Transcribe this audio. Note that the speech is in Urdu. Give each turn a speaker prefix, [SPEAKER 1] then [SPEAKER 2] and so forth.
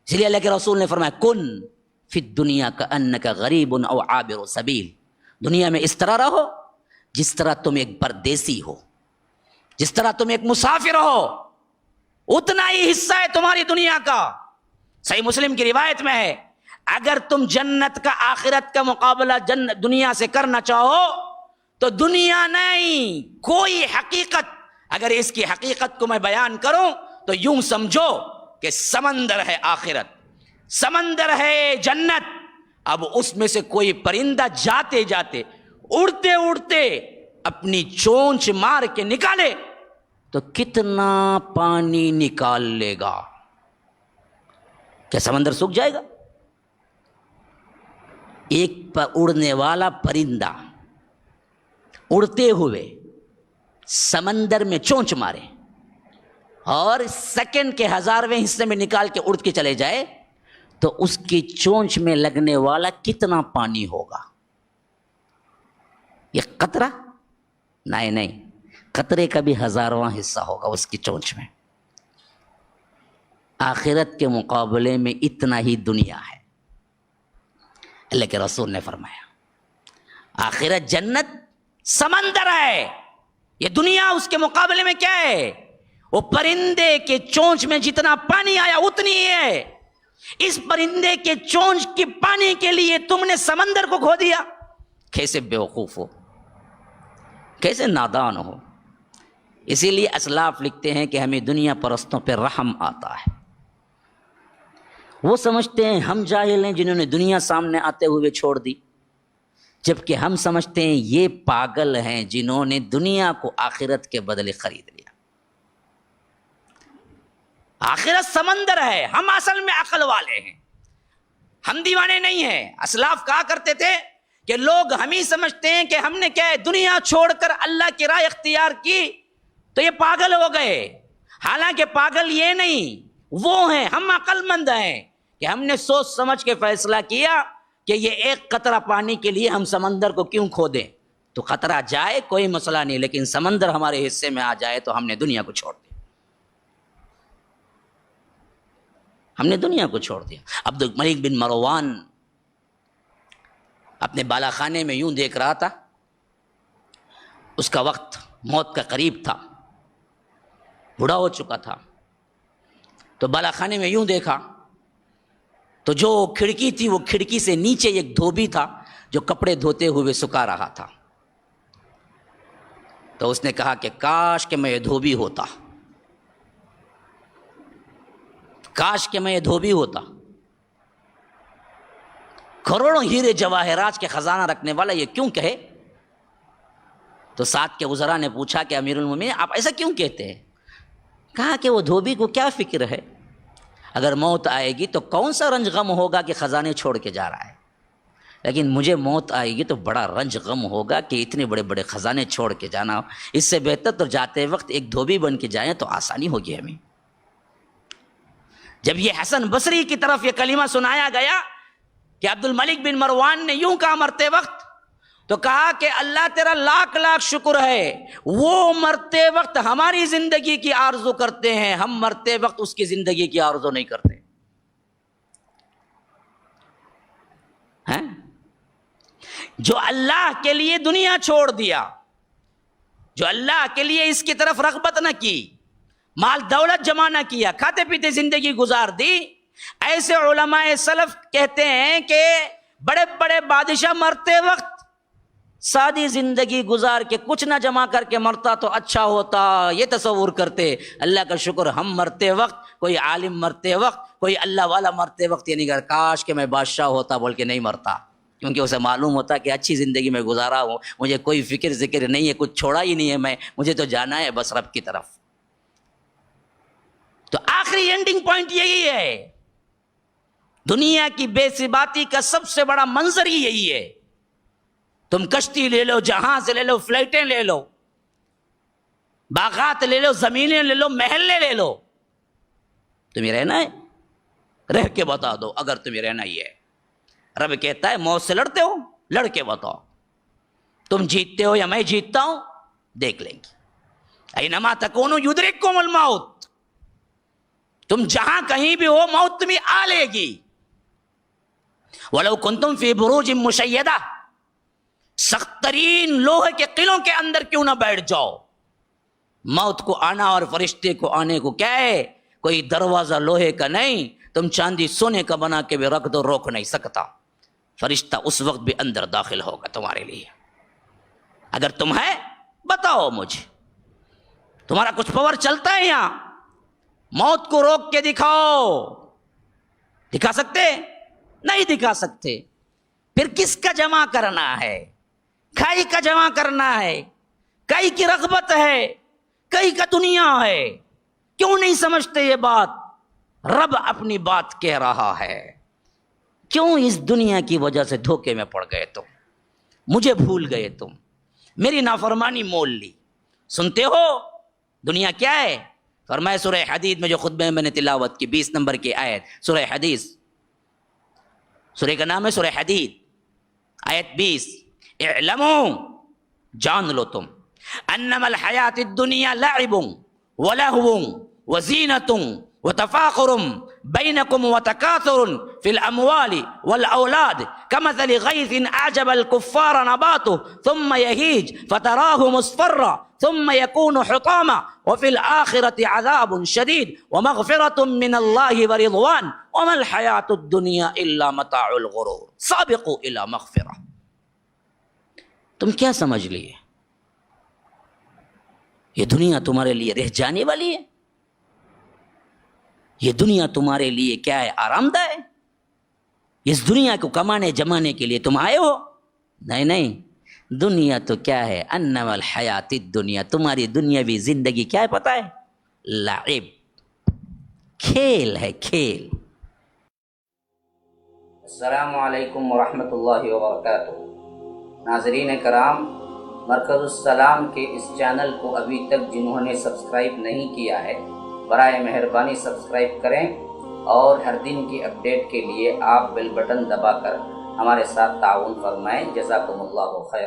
[SPEAKER 1] اس لیے اللہ کے رسول نے فرمایا کن فی الدنیا کأنک غریب او عابر سبیل، دنیا میں اس طرح رہو جس طرح تم ایک پردیسی ہو، جس طرح تم ایک مسافر ہو، اتنا ہی حصہ ہے تمہاری دنیا کا۔ صحیح مسلم کی روایت میں ہے اگر تم جنت کا آخرت کا مقابلہ دنیا سے کرنا چاہو تو دنیا نہیں کوئی حقیقت، اگر اس کی حقیقت کو میں بیان کروں تو یوں سمجھو کہ سمندر ہے آخرت، سمندر ہے جنت۔ اب اس میں سے کوئی پرندہ جاتے جاتے اڑتے اڑتے اپنی چونچ مار کے نکالے تو کتنا پانی نکال لے گا؟ کیا سمندر سوکھ جائے گا؟ ایک اڑنے والا پرندہ اڑتے ہوئے سمندر میں چونچ مارے اور سیکنڈ کے 1000ویں حصے میں نکال کے اڑ کے چلے جائے تو اس کی چونچ میں لگنے والا کتنا پانی ہوگا؟ یہ قطرہ؟ نہیں، قطرے کا بھی 1000واں حصہ ہوگا اس کی چونچ میں۔ آخرت کے مقابلے میں اتنا ہی دنیا ہے۔ اللہ کے رسول نے فرمایا آخرت جنت سمندر ہے، یہ دنیا اس کے مقابلے میں کیا ہے؟ وہ پرندے کے چونچ میں جتنا پانی آیا اتنی ہی ہے۔ اس پرندے کے چونچ کے پانی کے لیے تم نے سمندر کو کھو دیا۔ کیسے بیوقوف ہو، کیسے نادان ہو۔ اسی لیے اسلاف لکھتے ہیں کہ ہمیں دنیا پرستوں پہ رحم آتا ہے۔ وہ سمجھتے ہیں ہم جاہل ہیں جنہوں نے دنیا سامنے آتے ہوئے چھوڑ دی، جبکہ ہم سمجھتے ہیں یہ پاگل ہیں جنہوں نے دنیا کو آخرت کے بدلے خرید لیا۔ آخرت سمندر ہے، ہم اصل میں عقل والے ہیں، ہم دیوانے نہیں ہیں۔ اسلاف کہا کرتے تھے کہ لوگ ہم ہی سمجھتے ہیں کہ ہم نے کیا ہے دنیا چھوڑ کر اللہ کی راہ اختیار کی تو یہ پاگل ہو گئے، حالانکہ پاگل یہ نہیں، وہ ہیں، ہم عقل مند ہیں کہ ہم نے سوچ سمجھ کے فیصلہ کیا کہ یہ ایک قطرہ پانی کے لیے ہم سمندر کو کیوں کھو دیں۔ تو قطرہ جائے کوئی مسئلہ نہیں، لیکن سمندر ہمارے حصے میں آ جائے تو ہم نے دنیا کو چھوڑ دیا، ہم نے دنیا کو چھوڑ دیا۔ عبد الملک بن مروان اپنے بالا خانے میں یوں دیکھ رہا تھا، اس کا وقت موت کا قریب تھا، بوڑھا ہو چکا تھا، تو بالا خانے میں یوں دیکھا تو جو کھڑکی تھی وہ کھڑکی سے نیچے ایک دھوبی تھا جو کپڑے دھوتے ہوئے سکھا رہا تھا۔ تو اس نے کہا کہ کاش کہ میں یہ دھوبی ہوتا، کاش کہ میں یہ دھوبی ہوتا۔ کروڑوں ہیرے جواہرات کے خزانہ رکھنے والا یہ کیوں کہے؟ تو ساتھ کے وزراء نے پوچھا کہ امیر المومنین آپ ایسا کیوں کہتے ہیں؟ کہا کہ وہ دھوبی کو کیا فکر ہے، اگر موت آئے گی تو کون سا رنج غم ہوگا کہ خزانے چھوڑ کے جا رہا ہے، لیکن مجھے موت آئے گی تو بڑا رنج غم ہوگا کہ اتنے بڑے بڑے خزانے چھوڑ کے جانا، اس سے بہتر تو جاتے وقت ایک دھوبی بن کے جائیں تو آسانی ہوگی ہمیں۔ جب یہ حسن بصری کی طرف یہ کلمہ سنایا گیا کہ عبد الملک بن مروان نے یوں کہا مرتے وقت، تو کہا کہ اللہ تیرا لاکھ لاکھ شکر ہے، وہ مرتے وقت ہماری زندگی کی آرزو کرتے ہیں، ہم مرتے وقت اس کی زندگی کی آرزو نہیں کرتے ہیں۔ جو اللہ کے لیے دنیا چھوڑ دیا، جو اللہ کے لیے اس کی طرف رغبت نہ کی، مال دولت جمع نہ کیا، کھاتے پیتے زندگی گزار دی، ایسے علماء سلف کہتے ہیں کہ بڑے بڑے بادشاہ مرتے وقت سادی زندگی گزار کے کچھ نہ جمع کر کے مرتا تو اچھا ہوتا، یہ تصور کرتے۔ اللہ کا شکر ہم مرتے وقت، کوئی عالم مرتے وقت، کوئی اللہ والا مرتے وقت یہ نہیں کہتا کاش کہ میں بادشاہ ہوتا بول کے نہیں مرتا، کیونکہ اسے معلوم ہوتا کہ اچھی زندگی میں گزارا ہوں، مجھے کوئی فکر ذکر نہیں ہے، کچھ چھوڑا ہی نہیں ہے میں، مجھے تو جانا ہے بس رب کی طرف۔ تو آخری اینڈنگ پوائنٹ یہی ہے، دنیا کی بے ثباتی کا سب سے بڑا منظر ہی یہی ہے۔ تم کشتی لے لو، جہاز لے لو، فلائٹیں لے لو، باغات لے لو، زمینیں لے لو، محلے لے لو، تمہیں رہنا ہے؟ رہ کے بتا دو اگر تمہیں رہنا ہی ہے۔ رب کہتا ہے موت سے لڑتے ہو، لڑ کے بتاؤ، تم جیتتے ہو یا میں جیتتا ہوں، دیکھ لیں گے۔ اینما تکونوا یدرککم الموت، تم جہاں کہیں بھی ہو موت تمہیں آ لے گی. وَلَوْ كُنْتُمْ فِي بُرُوجٍ مُشَيَّدَةٍ, سخت ترین لوہے کے قلعوں کے اندر کیوں نہ بیٹھ جاؤ, موت کو آنا اور فرشتے کو آنے کو کیا ہے, کوئی دروازہ لوہے کا نہیں, تم چاندی سونے کا بنا کے بھی رکھ دو, روک نہیں سکتا. فرشتہ اس وقت بھی اندر داخل ہوگا تمہارے لیے. اگر تم ہے بتاؤ مجھے, تمہارا کچھ پاور چلتا ہے یہاں, موت کو روک کے دکھاؤ. دکھا سکتے؟ نہیں دکھا سکتے. پھر کس کا جمع کرنا ہے؟ کھائی کا جمع کرنا ہے. کئی کی رغبت ہے, کئی کا دنیا ہے. کیوں نہیں سمجھتے یہ بات؟ رب اپنی بات کہہ رہا ہے. کیوں اس دنیا کی وجہ سے دھوکے میں پڑ گئے تم, مجھے بھول گئے تم, میری نافرمانی مول لی. سنتے ہو دنیا کیا ہے؟ فرمائے سورہ حدید میں جو خطبے میں نے تلاوت کی 20 نمبر کی آیت, سورہ حدیث, سورہ کا نام ہے سورہ حدید, آیت 20, اعلموا, جان لو تم, انما الحیات الدنیا لعب ولہو وزینۃ وتفاخر بینکم وتکاثر فی الاموال والاولاد کمثل غیث اعجب الکفار نباته ثم یہیج فتراہ مصفرا ثم يكون حطاما وفي الآخرة عذاب شديد ومغفرة من الله ورضوان وما الحياة الدنيا إلا متاع الغرور سابقوا إلى مغفرة. تم کیا سمجھ لیے یہ دنیا تمہارے لیے رہ جانے والی ہے؟ یہ دنیا تمہارے لیے کیا ہے, آرام دہ ہے؟ اس دنیا کو کمانے جمانے کے لیے تم آئے ہو؟ نہیں نہیں, دنیا تو کیا ہے, انما الحیات الدنیا, تمہاری دنیاوی زندگی کیا ہے پتہ ہے؟ لعب, کھیل ہے, کھیل. السلام علیکم ورحمۃ اللہ وبرکاتہ. ناظرین کرام, مرکز السلام کے اس چینل کو ابھی تک جنہوں نے سبسکرائب نہیں کیا ہے, برائے مہربانی سبسکرائب کریں, اور ہر دن کی اپڈیٹ کے لیے آپ بیل بٹن دبا کر ہمارے ساتھ تعاون فرمائیں. جزاکم اللہ خیر.